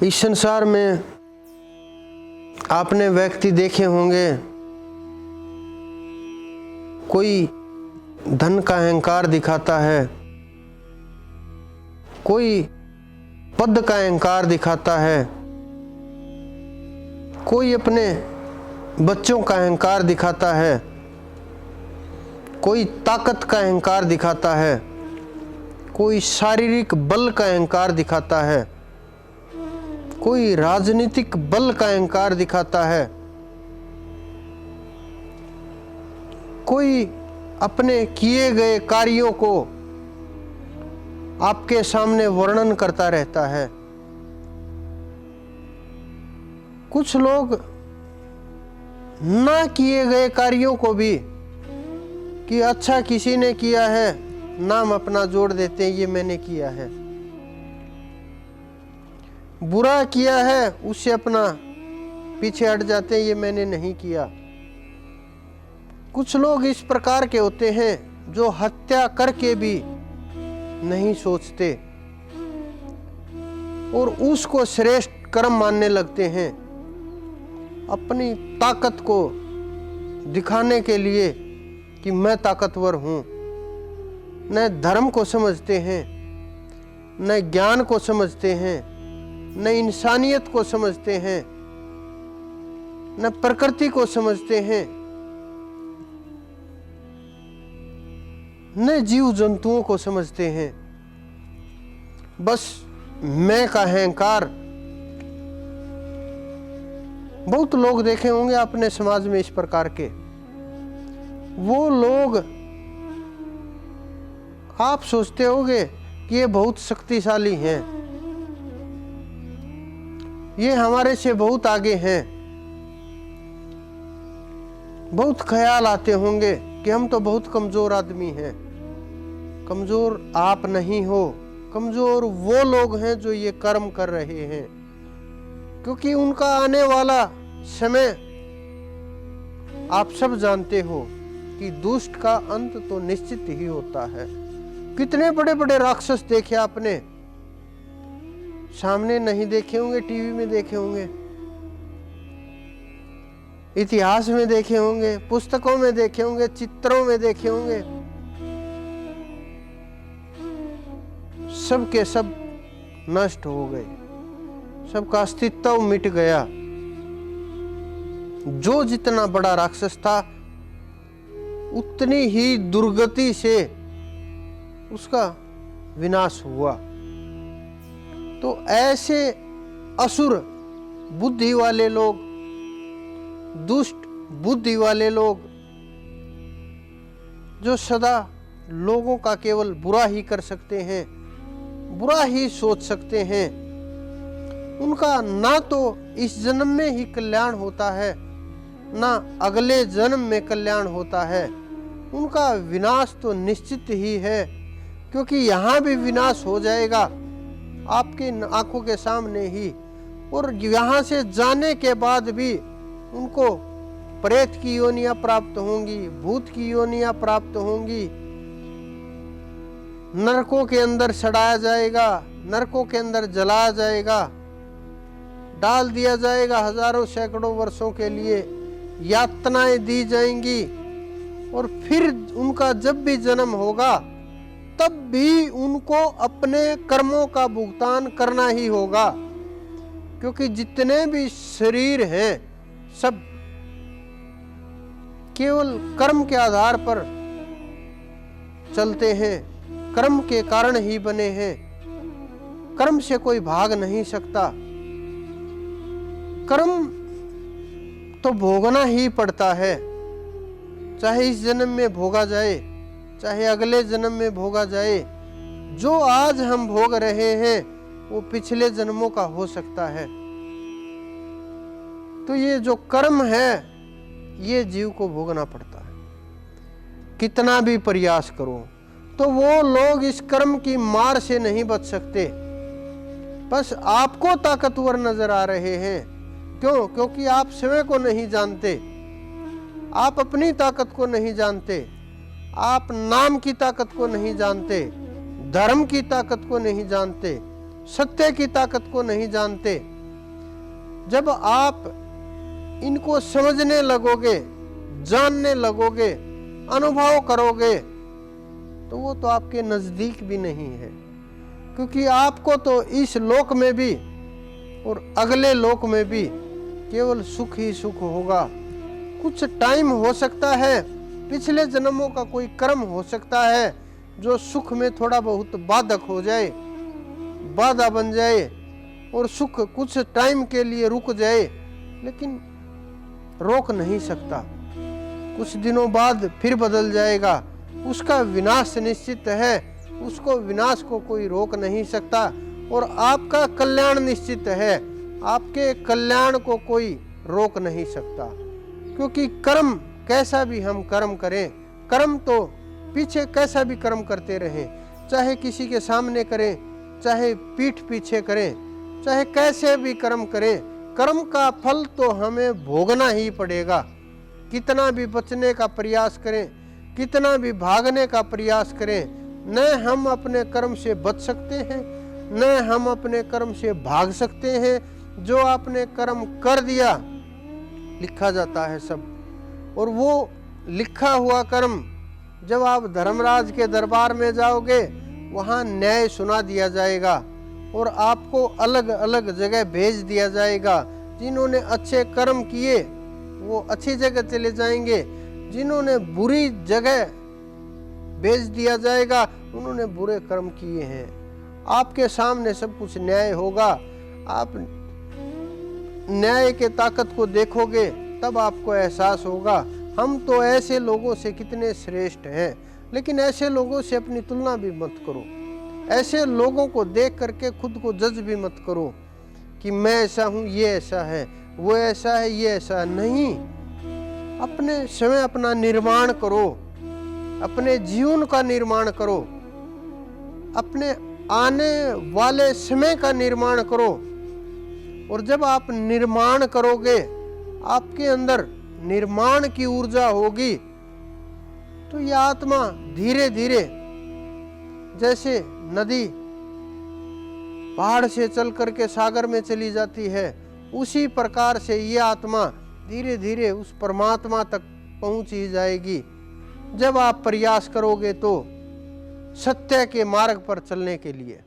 इस संसार में आपने व्यक्ति देखे होंगे, कोई धन का अहंकार दिखाता है, कोई पद का अहंकार दिखाता है, कोई अपने बच्चों का अहंकार दिखाता है, कोई ताकत का अहंकार दिखाता है, कोई शारीरिक बल का अहंकार दिखाता है, कोई राजनीतिक बल का अहंकार दिखाता है, कोई अपने किए गए कार्यों को आपके सामने वर्णन करता रहता है। कुछ लोग ना किए गए कार्यों को भी कि अच्छा किसी ने किया है, नाम अपना जोड़ देते हैं, ये मैंने किया है। बुरा किया है, उससे अपना पीछे हट जाते हैं, ये मैंने नहीं किया। कुछ लोग इस प्रकार के होते हैं जो हत्या करके भी नहीं सोचते और उसको श्रेष्ठ कर्म मानने लगते हैं। अपनी ताकत को दिखाने के लिए कि मैं ताकतवर हूं, न धर्म को समझते हैं, न ज्ञान को समझते हैं, न इंसानियत को समझते हैं, न प्रकृति को समझते हैं, न जीव जंतुओं को समझते हैं। बस मैं का अहंकार। बहुत लोग देखे होंगे अपने समाज में इस प्रकार के। वो लोग आप सोचते होंगे कि ये बहुत शक्तिशाली हैं, ये हमारे से बहुत आगे हैं। बहुत ख्याल आते होंगे कि हम तो बहुत कमजोर आदमी हैं। कमजोर आप नहीं हो, कमजोर वो लोग हैं जो ये कर्म कर रहे हैं, क्योंकि उनका आने वाला समय आप सब जानते हो कि दुष्ट का अंत तो निश्चित ही होता है। कितने बड़े बड़े राक्षस देखे आपने, सामने नहीं देखे होंगे, टीवी में देखे होंगे, इतिहास में देखे होंगे, पुस्तकों में देखे होंगे, चित्रों में देखे होंगे। सब के सब नष्ट हो गए, सबका अस्तित्व मिट गया। जो जितना बड़ा राक्षस था उतनी ही दुर्गति से उसका विनाश हुआ। तो ऐसे असुर बुद्धि वाले लोग, दुष्ट बुद्धि वाले लोग, जो सदा लोगों का केवल बुरा ही कर सकते हैं, बुरा ही सोच सकते हैं, उनका ना तो इस जन्म में ही कल्याण होता है, ना अगले जन्म में कल्याण होता है। उनका विनाश तो निश्चित ही है, क्योंकि यहाँ भी विनाश हो जाएगा आपकी आंखों के सामने ही। और यहाँ से जाने के बाद भी उनको प्रेत की योनियां प्राप्त होंगी, भूत की योनियां प्राप्त होंगी, नरकों के अंदर सड़ाया जाएगा, नरकों के अंदर जलाया जाएगा, डाल दिया जाएगा। हजारों सैकड़ों वर्षों के लिए यातनाएं दी जाएंगी। और फिर उनका जब भी जन्म होगा तब भी उनको अपने कर्मों का भुगतान करना ही होगा, क्योंकि जितने भी शरीर हैं सब केवल कर्म के आधार पर चलते हैं, कर्म के कारण ही बने हैं। कर्म से कोई भाग नहीं सकता। कर्म तो भोगना ही पड़ता है, चाहे इस जन्म में भोगा जाए, चाहे अगले जन्म में भोगा जाए। जो आज हम भोग रहे हैं वो पिछले जन्मों का हो सकता है। तो ये जो कर्म है ये जीव को भोगना पड़ता है, कितना भी प्रयास करो। तो वो लोग इस कर्म की मार से नहीं बच सकते। बस आपको ताकतवर नजर आ रहे हैं। क्यों? क्योंकि आप स्वयं को नहीं जानते, आप अपनी ताकत को नहीं जानते, आप नाम की ताकत को नहीं जानते, धर्म की ताकत को नहीं जानते, सत्य की ताकत को नहीं जानते। जब आप इनको समझने लगोगे, जानने लगोगे, अनुभव करोगे, तो वो तो आपके नजदीक भी नहीं है, क्योंकि आपको तो इस लोक में भी और अगले लोक में भी केवल सुख ही सुख होगा। कुछ टाइम हो सकता है, पिछले जन्मों का कोई कर्म हो सकता है जो सुख में थोड़ा बहुत बाधक हो जाए, बाधा बन जाए और सुख कुछ टाइम के लिए रुक जाए, लेकिन रोक नहीं सकता। कुछ दिनों बाद फिर बदल जाएगा, उसका विनाश निश्चित है, उसको विनाश को कोई रोक नहीं सकता। और आपका कल्याण निश्चित है, आपके कल्याण को कोई रोक नहीं सकता, क्योंकि कर्म कैसा भी हम कर्म करें, कर्म तो पीछे कैसा भी कर्म करते रहें, चाहे किसी के सामने करें, चाहे पीठ पीछे करें, चाहे कैसे भी कर्म करें, कर्म का फल तो हमें भोगना ही पड़ेगा। कितना भी बचने का प्रयास करें, कितना भी भागने का प्रयास करें, न हम अपने कर्म से बच सकते हैं, न हम अपने कर्म से भाग सकते हैं। जो आपने कर्म कर दिया लिखा जाता है सब, और वो लिखा हुआ कर्म जब आप धर्मराज के दरबार में जाओगे, वहाँ न्याय सुना दिया जाएगा और आपको अलग अलग जगह भेज दिया जाएगा। जिन्होंने अच्छे कर्म किए वो अच्छी जगह चले जाएंगे, जिन्होंने बुरी जगह भेज दिया जाएगा, उन्होंने बुरे कर्म किए हैं। आपके सामने सब कुछ न्याय होगा। आप न्याय के ताकत को देखोगे तब आपको एहसास होगा हम तो ऐसे लोगों से कितने श्रेष्ठ हैं। लेकिन ऐसे लोगों से अपनी तुलना भी मत करो, ऐसे लोगों को देख करके खुद को जज भी मत करो कि मैं ऐसा हूँ, ये ऐसा है, वो ऐसा है, ये ऐसा नहीं। अपने समय अपना निर्माण करो, अपने जीवन का निर्माण करो, अपने आने वाले समय का निर्माण करो। और जब आप निर्माण करोगे, आपके अंदर निर्माण की ऊर्जा होगी, तो यह आत्मा धीरे धीरे जैसे नदी पहाड़ से चल करके सागर में चली जाती है, उसी प्रकार से ये आत्मा धीरे धीरे उस परमात्मा तक पहुंच ही जाएगी, जब आप प्रयास करोगे तो सत्य के मार्ग पर चलने के लिए।